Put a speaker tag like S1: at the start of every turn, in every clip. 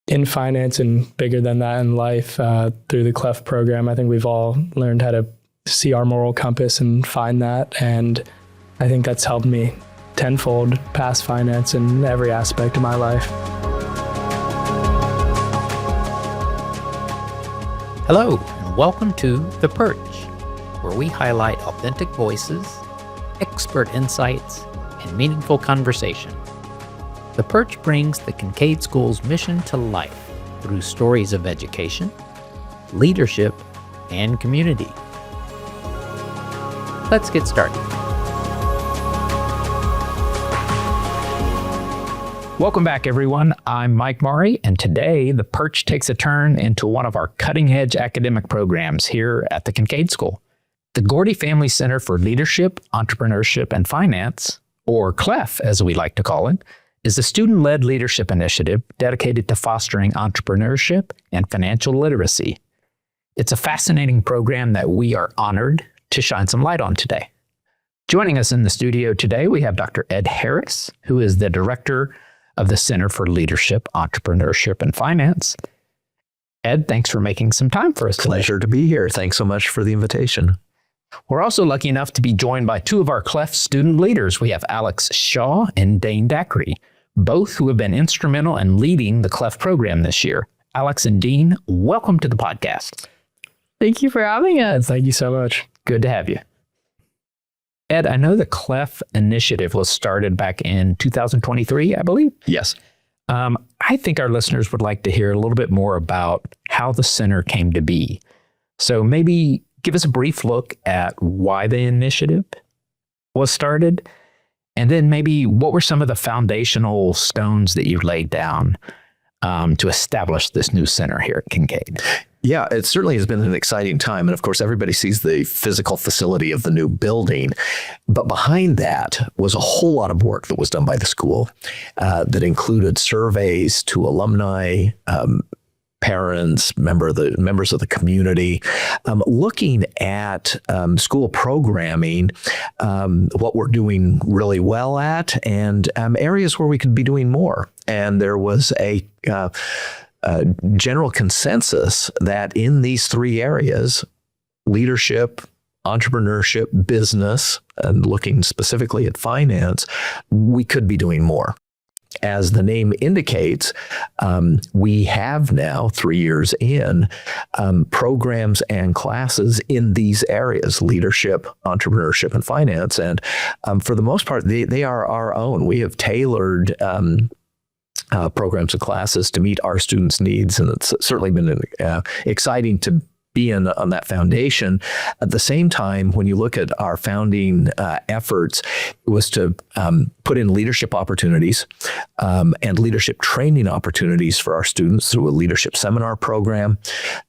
S1: in finance and bigger than that in life through the CLEF program. I think we've all learned how to see our moral compass and find that. And I think that's helped me tenfold past finance in every aspect of my life.
S2: Hello, and welcome to The Perch, where we highlight authentic voices, expert insights, and meaningful conversation. The Perch brings the Kincaid School's mission to life through stories of education, leadership, and community. Let's get started. Welcome back, everyone. I'm Mike Maury, and today the Perch takes a turn into one of our cutting-edge academic programs here at the Kincaid School. The Gordy Family Center for Leadership, Entrepreneurship, and Finance, or CLEF as we like to call it, is a student-led leadership initiative dedicated to fostering entrepreneurship and financial literacy. It's a fascinating program that we are honored to shine some light on today. Joining us in the studio today, we have Dr. Ed Harris, who is the director of the Center for Leadership, Entrepreneurship, and Finance. Ed, thanks for making some time for us today.
S3: Pleasure to be here. Thanks so much for the invitation.
S2: We're also lucky enough to be joined by two of our CLEF student leaders. We have Alex Shaw and Dane Dackery, both who have been instrumental in leading the CLEF program this year. Alex and Dean, welcome to the podcast.
S4: Thank you for having us.
S1: Thank you so much.
S2: Good to have you. Ed, I know the CLEF initiative was started back in 2023, I believe.
S3: Yes.
S2: I think our listeners would like to hear a little bit more about how the center came to be. So maybe give us a brief look at why the initiative was started, and then maybe what were some of the foundational stones that you laid down to establish this new center here at Kincaid?
S3: Yeah, it certainly has been an exciting time. And of course, everybody sees the physical facility of the new building. But behind that was a whole lot of work that was done by the school that included surveys to alumni, parents, members of the community, looking at school programming, what we're doing really well at, and areas where we could be doing more. And there was a general consensus that in these three areas, leadership, entrepreneurship, business, and looking specifically at finance, we could be doing more. As the name indicates, we have now, 3 years in, programs and classes in these areas, leadership, entrepreneurship, and finance. And for the most part, they are our own. We have tailored programs and classes to meet our students' needs. And it's certainly been exciting to be on that foundation. At the same time, when you look at our founding efforts, it was to put in leadership opportunities and leadership training opportunities for our students through a leadership seminar program,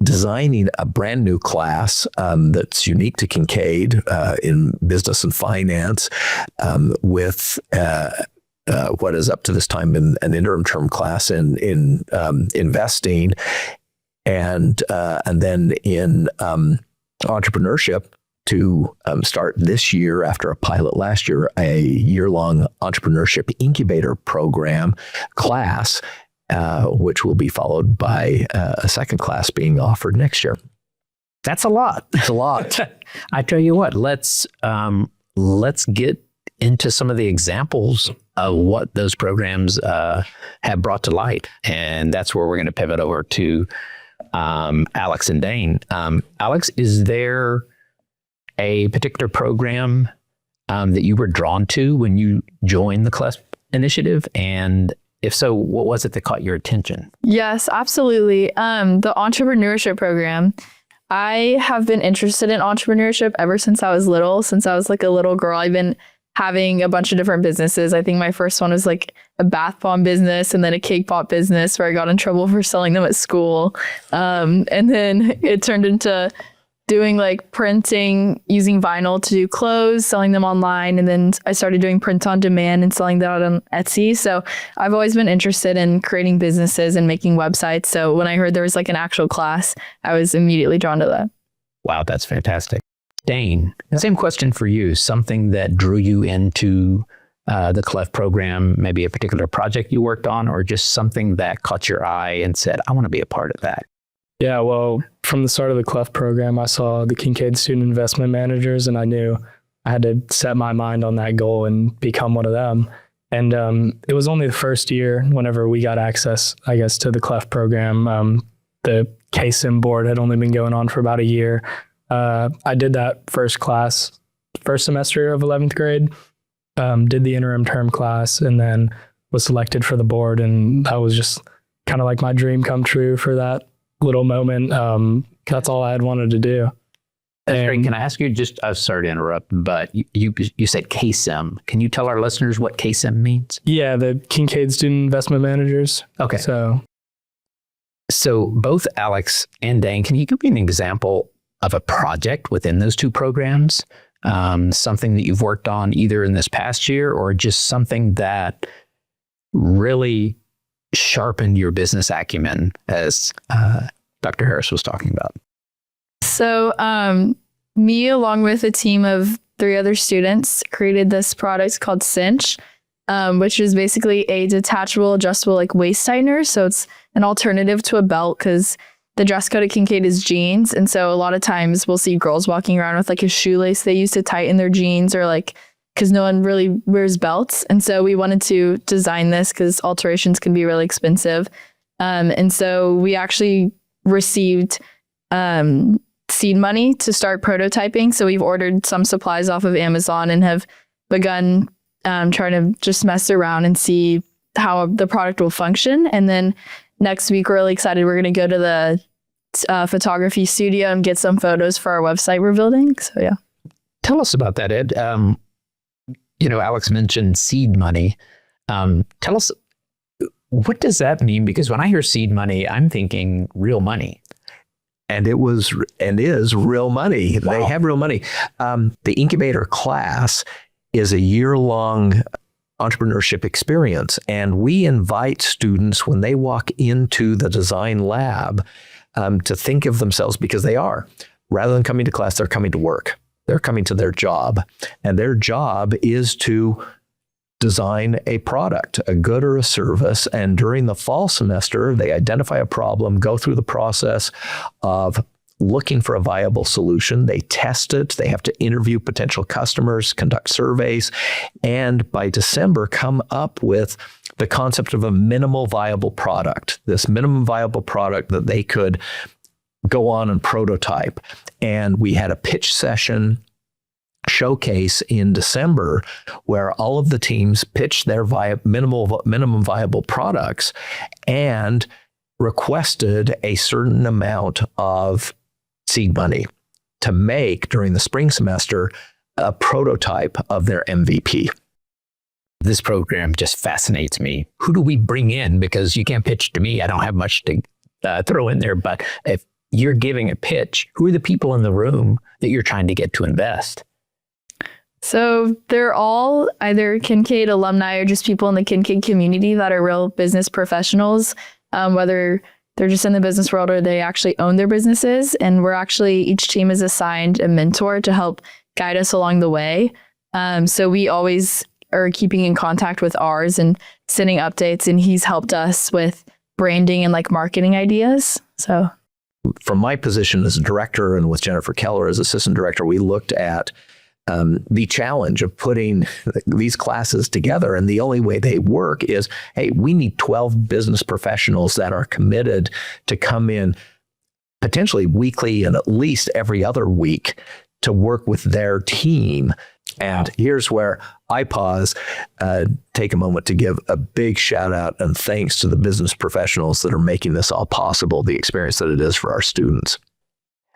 S3: designing a brand new class that's unique to Kincaid in business and finance with what is up to this time been an interim term class in investing, and then in entrepreneurship to start this year, after a pilot last year, a year-long entrepreneurship incubator program class, which will be followed by a second class being offered next year.
S2: That's a lot.
S3: It's a lot.
S2: I tell you what, let's get into some of the examples of what those programs have brought to light. And that's where we're going to pivot over to Alex and Dane. Alex, is there a particular program that you were drawn to when you joined the CLEF initiative? And if so, what was it that caught your attention?
S4: Yes, absolutely. The entrepreneurship program. I have been interested in entrepreneurship ever since I was little. Since I was like a little girl, I've been having a bunch of different businesses. I think my first one was like a bath bomb business and then a cake pop business where I got in trouble for selling them at school. And then it turned into doing like printing, using vinyl to do clothes, selling them online. And then I started doing print on demand and selling that on Etsy. So I've always been interested in creating businesses and making websites. So when I heard there was like an actual class, I was immediately drawn to that.
S2: Wow, that's fantastic. Dane, same question for you. Something that drew you into the CLEF program, maybe a particular project you worked on, or just something that caught your eye and said, I want to be a part of that?
S1: Yeah, well, from the start of the CLEF program, I saw the Kincaid Student Investment Managers, and I knew I had to set my mind on that goal and become one of them. And it was only the first year whenever we got access, I guess, to the CLEF program. The KSIM board had only been going on for about a year. I did that first semester of 11th grade, did the interim term class, and then was selected for the board. And that was just kind of like my dream come true for that little moment. That's all I had wanted to do.
S2: That's great. Can I ask you just, I'm sorry to interrupt, but you said KSIM. Can you tell our listeners what KSIM means?
S1: Yeah, the Kincaid Student Investment Managers.
S2: Okay.
S1: So
S2: both Alex and Dane, can you give me an example of a project within those two programs? Something that you've worked on either in this past year or just something that really sharpened your business acumen, as Dr. Harris was talking about?
S4: So me, along with a team of 3 other students, created this product called Cinch, which is basically a detachable, adjustable like waist tightener. So it's an alternative to a belt because the dress code at Kincaid is jeans. And so a lot of times we'll see girls walking around with like a shoelace they use to tighten their jeans, or like, because no one really wears belts. And so we wanted to design this because alterations can be really expensive. And so we actually received seed money to start prototyping. So we've ordered some supplies off of Amazon and have begun trying to just mess around and see how the product will function. And then next week, we're really excited. We're going to go to the photography studio and get some photos for our website we're building. So yeah.
S2: Tell us about that, Ed. Alex mentioned seed money. Tell us, what does that mean? Because when I hear seed money, I'm thinking real money.
S3: And it was and is real money. Wow. They have real money. The incubator class is a year-long entrepreneurship experience. And we invite students when they walk into the design lab to think of themselves, because they are, rather than coming to class, they're coming to work. They're coming to their job. And their job is to design a product, a good or a service. And during the fall semester, they identify a problem, go through the process of looking for a viable solution. They test it. They have to interview potential customers, conduct surveys, and by December, come up with the concept of a minimal viable product, this minimum viable product that they could go on and prototype. And we had a pitch session showcase in December where all of the teams pitched their minimum viable products and requested a certain amount of seed money to make during the spring semester a prototype of their MVP.
S2: This program just fascinates me. Who do we bring in? Because you can't pitch to me. I don't have much to throw in there. But if you're giving a pitch, who are the people in the room that you're trying to get to invest?
S4: So they're all either Kincaid alumni or just people in the Kincaid community that are real business professionals, whether they're just in the business world or they actually own their businesses. And each team is assigned a mentor to help guide us along the way. So we always are keeping in contact with ours and sending updates, and he's helped us with branding and like marketing ideas. So
S3: from my position as a director and with Jennifer Keller as assistant director, we looked at the challenge of putting these classes together. And the only way they work is, hey, we need 12 business professionals that are committed to come in potentially weekly and at least every other week to work with their team. And here's where I pause, take a moment to give a big shout out and thanks to the business professionals that are making this all possible, the experience that it is for our students.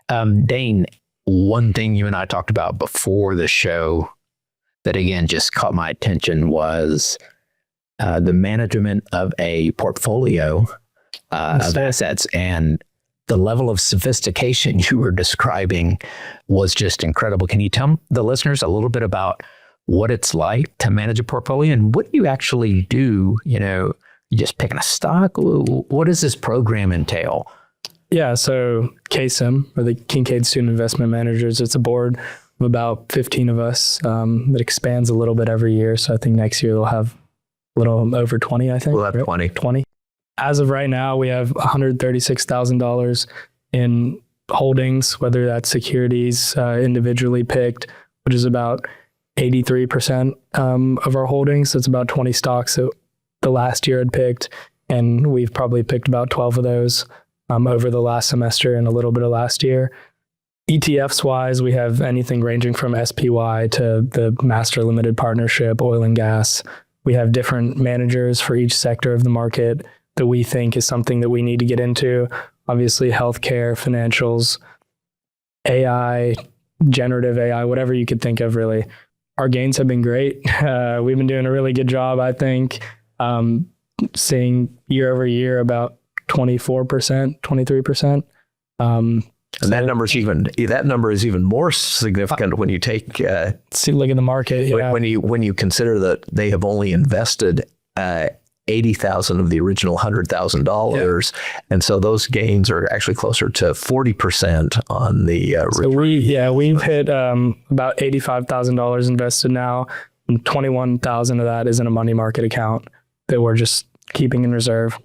S2: Dane, one thing you and I talked about before the show that, again, just caught my attention was the management of a portfolio of assets. And the level of sophistication you were describing was just incredible. Can you tell the listeners a little bit about what it's like to manage a portfolio and what you actually do? You just picking a stock? What does this program entail?
S1: Yeah, so KSIM, or the Kincaid Student Investment Managers, it's a board of about 15 of us. It expands a little bit every year. So I think next year we'll have a little over 20, I think.
S3: We'll have
S1: right?
S3: 20.
S1: 20. As of right now, we have $136,000 in holdings, whether that's securities individually picked, which is about 83% of our holdings. That's about 20 stocks that the last year had picked. And we've probably picked about 12 of those over the last semester and a little bit of last year. ETFs wise, we have anything ranging from SPY to the master limited partnership, oil and gas. We have different managers for each sector of the market that we think is something that we need to get into. Obviously, healthcare, financials, AI, generative AI, whatever you could think of, really. Our gains have been great. We've been doing a really good job, I think, seeing year over year about 24%, 23%.
S3: And that number is even more significant when you take
S1: look at the market. Yeah.
S3: When you consider that they have only invested $80,000 of the original $100,000, and so those gains are actually closer to 40% on the.
S1: So we've hit about $85,000 invested now, and 21,000 of that is in a money market account that we're just keeping in reserve.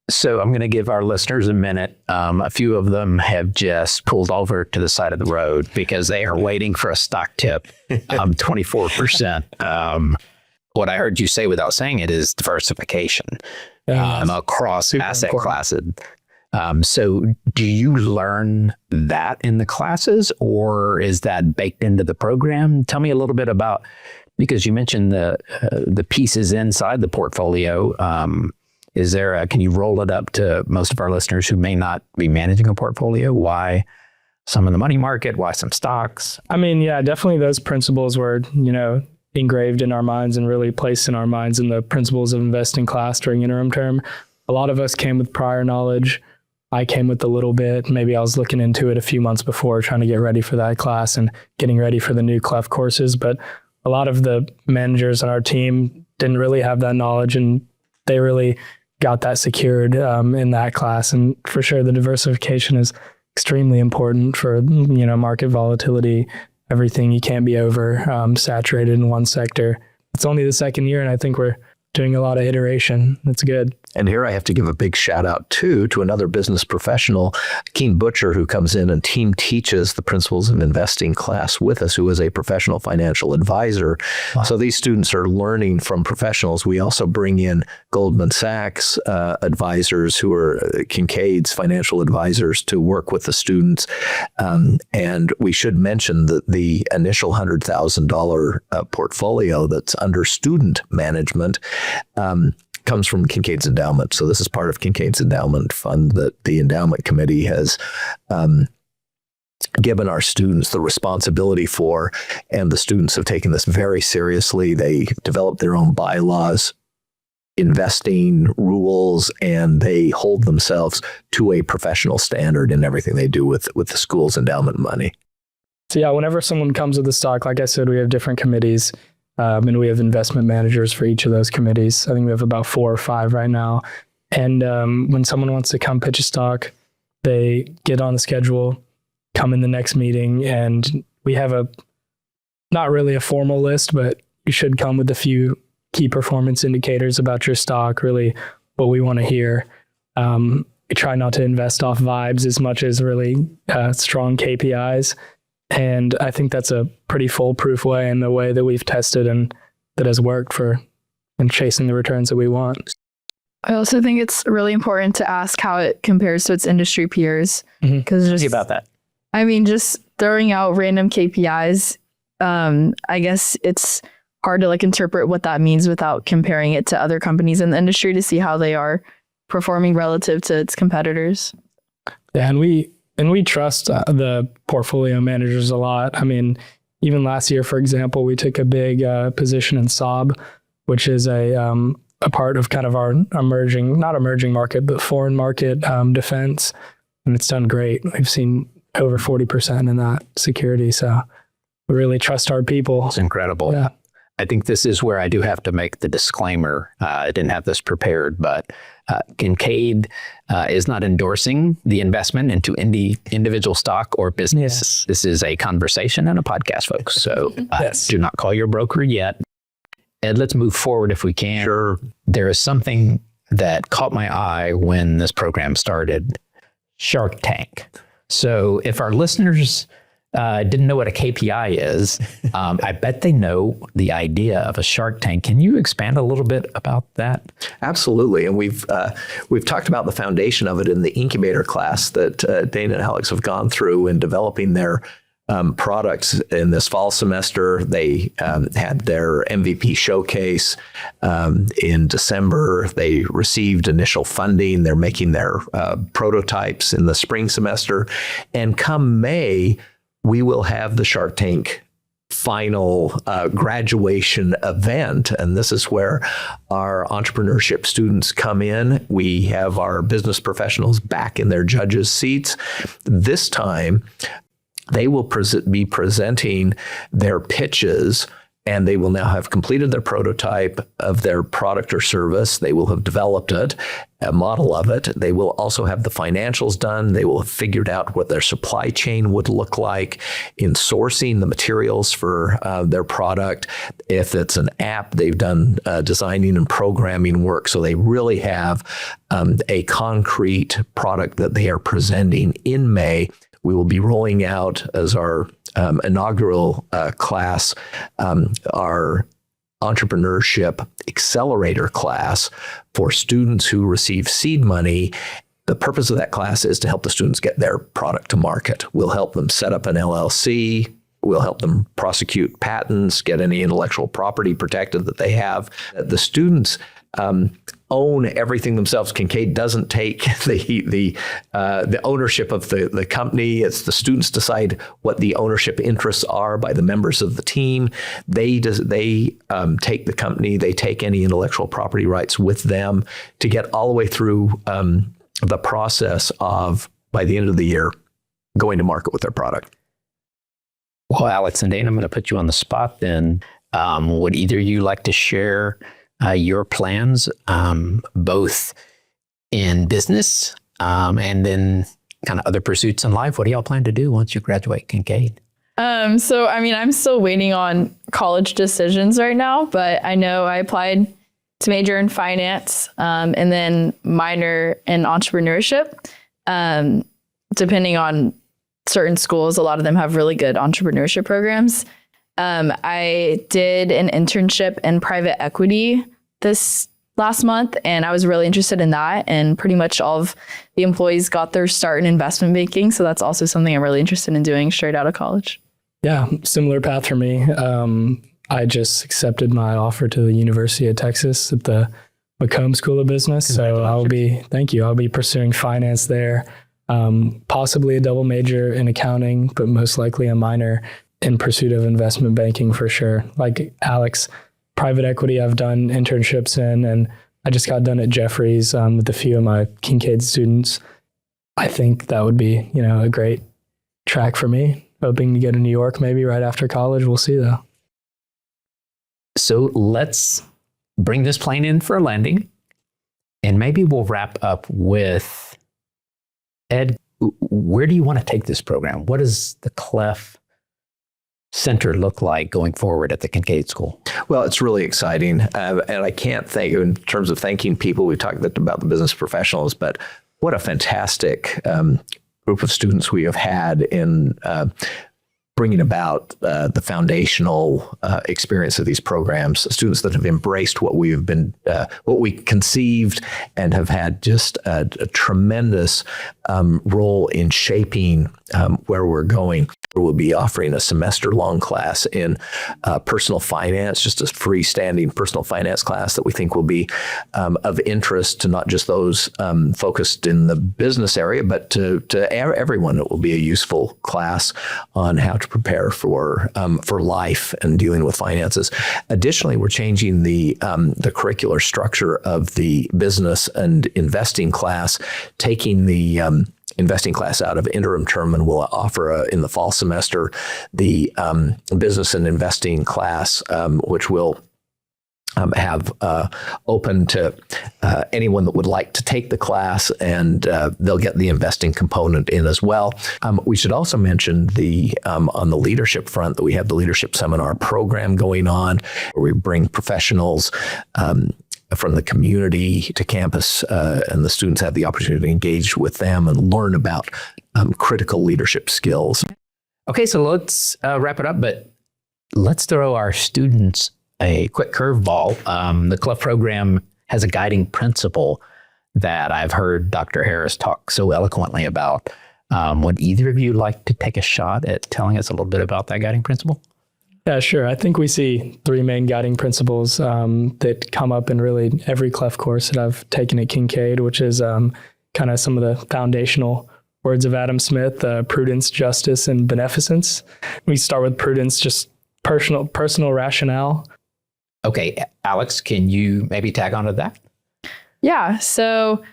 S2: So I'm going to give our listeners a minute. A few of them have just pulled over to the side of the road because they are waiting for a stock tip. 24%. What I heard you say without saying it is diversification across asset classes. So do you learn that in the classes, or is that baked into the program? Tell me a little bit about, because you mentioned the pieces inside the portfolio. Can you roll it up to most of our listeners who may not be managing a portfolio? Why some in the money market? Why some stocks?
S1: I mean, yeah, definitely those principles were, engraved in our minds and really placed in our minds in the principles of investing class during interim term. A lot of us came with prior knowledge. I came with a little bit. Maybe I was looking into it a few months before, trying to get ready for that class and getting ready for the new CLEF courses. But a lot of the managers on our team didn't really have that knowledge, and they really got that secured in that class. And for sure, the diversification is extremely important for, market volatility, everything. You can't be over saturated in one sector. It's only the second year, and I think we're doing a lot of iteration. That's good.
S3: And here I have to give a big shout out to another business professional, Keen Butcher, who comes in and team teaches the principles of investing class with us, who is a professional financial advisor. Wow. So these students are learning from professionals. We also bring in Goldman Sachs advisors, who are Kincaid's financial advisors, to work with the students. And we should mention that the initial $100,000 portfolio that's under student management comes from Kincaid's endowment. So this is part of Kincaid's endowment fund that the endowment committee has given our students the responsibility for, and the students have taken this very seriously. They developed their own bylaws, investing rules, and they hold themselves to a professional standard in everything they do with the school's endowment money.
S1: So yeah, whenever someone comes with a stock, like I said, we have different committees. And we have investment managers for each of those committees. I think we have about 4 or 5 right now. And when someone wants to come pitch a stock, they get on the schedule, come in the next meeting, and we have not really a formal list, but you should come with a few key performance indicators about your stock, really what we want to hear. We try not to invest off vibes as much as really strong KPIs. And I think that's a pretty foolproof way, and the way that we've tested and that has worked in chasing the returns that we want.
S4: I also think it's really important to ask how it compares to its industry peers. Because
S2: Tell me about that.
S4: I mean, just throwing out random KPIs, I guess it's hard to interpret what that means without comparing it to other companies in the industry to see how they are performing relative to its competitors.
S1: Yeah, and we trust the portfolio managers a lot. I mean, even last year, for example, we took a big position in Saab, which is a part of kind of our not emerging market, but foreign market defense. And it's done great. We've seen over 40% in that security. So we really trust our people.
S2: It's incredible.
S1: Yeah.
S2: I think this is where I do have to make the disclaimer. I didn't have this prepared, but Kincaid is not endorsing the investment into individual stock or business.
S1: Yes.
S2: This is a conversation and a podcast, folks. So do not call your broker yet. Ed, let's move forward if we can.
S3: Sure.
S2: There is something that caught my eye when this program started, Shark Tank. So if our listeners didn't know what a KPI is, I bet they know the idea of a Shark Tank. Can you expand a little bit about that?
S3: Absolutely. And we've talked about the foundation of it in the incubator class that Dana and Alex have gone through in developing their products in this fall semester. They had their MVP showcase in December. They received initial funding. They're making their prototypes in the spring semester. And come May, we will have the Shark Tank final graduation event. And this is where our entrepreneurship students come in. We have our business professionals back in their judges' seats. This time, they will be presenting their pitches, and they will now have completed their prototype of their product or service. They will have developed it, a model of it. They will also have the financials done. They will have figured out what their supply chain would look like in sourcing the materials for their product. If it's an app, they've done designing and programming work. So they really have a concrete product that they are presenting in May. We will be rolling out as our inaugural class, our entrepreneurship accelerator class for students who receive seed money. The purpose of that class is to help the students get their product to market. We'll help them set up an LLC. We'll help them prosecute patents, get any intellectual property protected that they have. The students own everything themselves. Kincaid doesn't take the ownership of the company. It's the students decide what the ownership interests are by the members of the team. They take the company. They take any intellectual property rights with them to get all the way through the process of, by the end of the year, going to market with their product.
S2: Well, Alex and Dana, I'm going to put you on the spot then. Would either of you like to share your plans, both in business and in kind of other pursuits in life? What do y'all plan to do once you graduate Kincaid?
S4: So, I mean, I'm still waiting on college decisions right now, but I know I applied to major in finance and then minor in entrepreneurship. Depending on certain schools, a lot of them have really good entrepreneurship programs. I did an internship in private equity this last month, and I was really interested in that. And pretty much all of the employees got their start in investment banking. So that's also something I'm really interested in doing straight out of college.
S1: Yeah, similar path for me. I just accepted my offer to the University of Texas at the McComb School of Business. So I'll be pursuing finance there, possibly a double major in accounting, but most likely a minor in pursuit of investment banking for sure. Like Alex, private equity I've done internships in, and I just got done at Jeffries with a few of my Kincaid students. I think that would be, a great track for me. Hoping to go to New York maybe right after college. We'll see though.
S2: So let's bring this plane in for a landing, and maybe we'll wrap up with Ed. Where do you want to take this program? What does the CLEF Center look like going forward at the Kincaid School?
S3: Well, it's really exciting. And I can't thank you in terms of thanking people. We've talked about the business professionals, but what a fantastic group of students we have had in bringing about the foundational experience of these programs. Students that have embraced what we conceived and have had just a tremendous role in shaping where we're going. We'll be offering a semester-long class in personal finance, just a freestanding personal finance class that we think will be of interest to not just those focused in the business area, but to everyone. It will be a useful class on how to prepare for life and dealing with finances. Additionally, we're changing the curricular structure of the business and investing class, taking the investing class out of interim term, and we'll offer in the fall semester the business and investing class, which will have open to anyone that would like to take the class, and they'll get the investing component in as well. We should also mention on the leadership front that we have the leadership seminar program going on, where we bring professionals from the community to campus, and the students have the opportunity to engage with them and learn about critical leadership skills.
S2: Okay, so let's wrap it up, but let's throw our students a quick curveball. The CLEF program has a guiding principle that I've heard Dr. Harris talk so eloquently about. Would either of you like to take a shot at telling us a little bit about that guiding principle?
S1: Yeah, sure. I think we see three main guiding principles that come up in really every CLEF course that I've taken at Kincaid, which is kind of some of the foundational words of Adam Smith: prudence, justice, and beneficence. We start with prudence, just personal rationale.
S2: Okay, Alex, can you maybe tag onto that?
S4: Yeah. So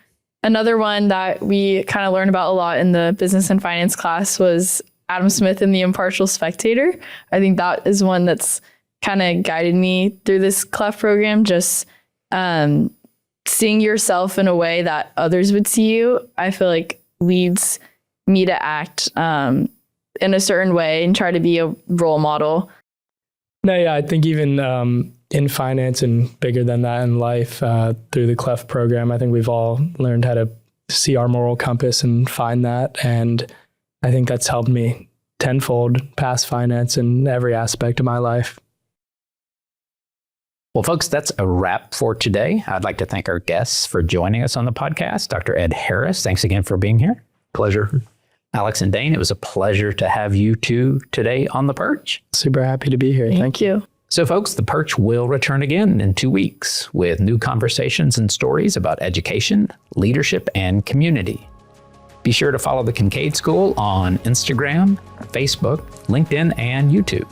S4: another one that we kind of learned about a lot in the business and finance class was Adam Smith and the Impartial Spectator. I think that is one that's kind of guided me through this CLEF program, just seeing yourself in a way that others would see you, I feel like leads me to act in a certain way and try to be a role model.
S1: No, yeah, I think even in finance and bigger than that in life, through the CLEF program, I think we've all learned how to see our moral compass and find that. And I think that's helped me tenfold past finance in every aspect of my life.
S2: Well, folks, that's a wrap for today. I'd like to thank our guests for joining us on the podcast. Dr. Ed Harris, thanks again for being here.
S3: Pleasure.
S2: Alex and Dane, it was a pleasure to have you two today on The Perch.
S1: Super happy to be here.
S4: Thank you.
S2: So, folks, The Perch will return again in 2 weeks with new conversations and stories about education, leadership, and community. Be sure to follow the Kincaid School on Instagram, Facebook, LinkedIn, and YouTube.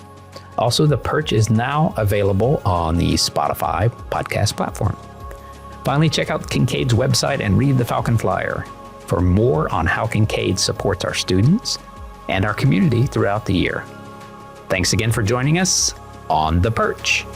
S2: Also, The Perch is now available on the Spotify podcast platform. Finally, check out Kincaid's website and read the Falcon Flyer for more on how Kincaid supports our students and our community throughout the year. Thanks again for joining us on The Perch.